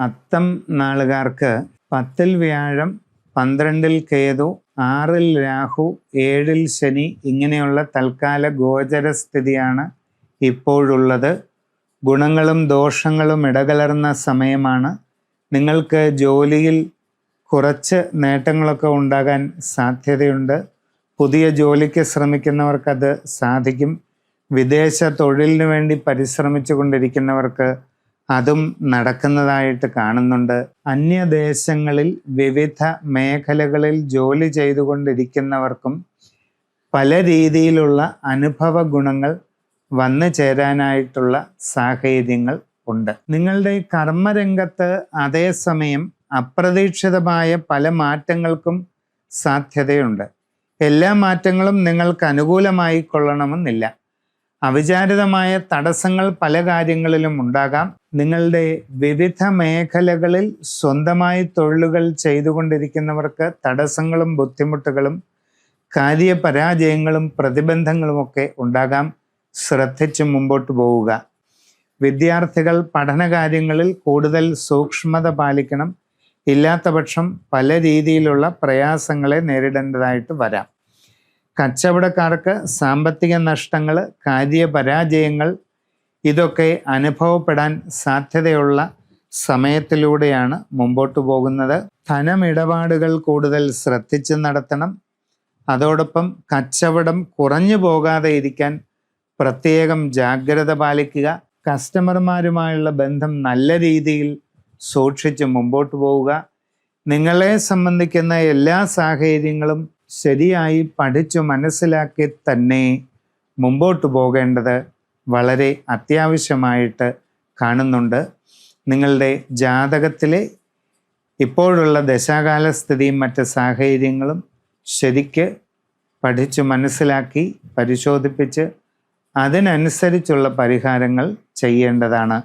അത്തം നാളുകാർക്ക് 10-ൽ വ്യാഴം, 12-ൽ കേതു, 6-ൽ രാഹു, 7-ൽ ശനി ഇങ്ങനെയുള്ള തൽക്കാല ഗോചര സ്ഥിതിയാണ് ഇപ്പോഴുള്ളത്. ഗുണങ്ങളും ദോഷങ്ങളും ഇടകലർന്ന സമയമാണ്. നിങ്ങൾക്ക് ജോലിയിൽ കുറച്ച് നേട്ടങ്ങളൊക്കെ ഉണ്ടാകാൻ സാധ്യതയുണ്ട്. പുതിയ ജോലിക്ക് ശ്രമിക്കുന്നവർക്കത് സാധിക്കും. വിദേശ തൊഴിലിന് വേണ്ടി പരിശ്രമിച്ചു കൊണ്ടിരിക്കുന്നവർക്ക് അതും നടക്കുന്നതായിട്ട് കാണുന്നുണ്ട്. അന്യദേശങ്ങളിൽ വിവിധ മേഖലകളിൽ ജോലി ചെയ്തുകൊണ്ടിരിക്കുന്നവർക്കും പല രീതിയിലുള്ള അനുഭവ ഗുണങ്ങൾ വന്നു ചേരാനായിട്ടുള്ള സാഹചര്യങ്ങൾ ഉണ്ട്. നിങ്ങളുടെ കർമ്മരംഗത്ത് അതേസമയം അപ്രതീക്ഷിതമായ പല മാറ്റങ്ങൾക്കും സാധ്യതയുണ്ട്. എല്ലാ മാറ്റങ്ങളും നിങ്ങൾക്ക് അനുകൂലമായി കൊള്ളണമെന്നില്ല. അവിചാരിതമായ തടസ്സങ്ങൾ പല കാര്യങ്ങളിലും ഉണ്ടാകാം. നിങ്ങളുടെ വിവിധ മേഖലകളിൽ സ്വന്തമായി തൊഴിലുകൾ ചെയ്തുകൊണ്ടിരിക്കുന്നവർക്ക് തടസ്സങ്ങളും ബുദ്ധിമുട്ടുകളും കാര്യപരാജയങ്ങളും പ്രതിബന്ധങ്ങളുമൊക്കെ ഉണ്ടാകാം. ശ്രദ്ധിച്ച് മുമ്പോട്ട് പോവുക. വിദ്യാർത്ഥികൾ പഠനകാര്യങ്ങളിൽ കൂടുതൽ സൂക്ഷ്മത പാലിക്കണം. ഇല്ലാത്ത പക്ഷം പല രീതിയിലുള്ള പ്രയാസങ്ങളെ നേരിടേണ്ടതായിട്ട് വരാം. കച്ചവടക്കാർക്ക് സാമ്പത്തിക നഷ്ടങ്ങൾ, കാര്യപരാജയങ്ങൾ ഇതൊക്കെ അനുഭവപ്പെടാൻ സാധ്യതയുള്ള സമയത്തിലൂടെയാണ് മുമ്പോട്ട് പോകുന്നത്. ധനമിടപാടുകൾ കൂടുതൽ ശ്രദ്ധിച്ച് നടത്തണം. അതോടൊപ്പം കച്ചവടം കുറഞ്ഞു പോകാതെ ഇരിക്കാൻ പ്രത്യേകം ജാഗ്രത പാലിക്കുക. കസ്റ്റമർമാരുമായുള്ള ബന്ധം നല്ല രീതിയിൽ സൂക്ഷിച്ച് മുമ്പോട്ട് പോവുക. നിങ്ങളെ സംബന്ധിക്കുന്ന എല്ലാ സാഹചര്യങ്ങളും ശരിയായി പഠിച്ചു മനസ്സിലാക്കി തന്നെ മുമ്പോട്ട് പോകേണ്ടത് വളരെ അത്യാവശ്യമായിട്ട് കാണുന്നുണ്ട്. നിങ്ങളുടെ ജാതകത്തിലെ ഇപ്പോഴുള്ള ദശാകാല സ്ഥിതിയും മറ്റ് സാഹചര്യങ്ങളും ശരിക്ക് പഠിച്ചു മനസ്സിലാക്കി പരിശോധിപ്പിച്ച് അതിനനുസരിച്ചുള്ള പരിഹാരങ്ങൾ ചെയ്യേണ്ടതാണ്.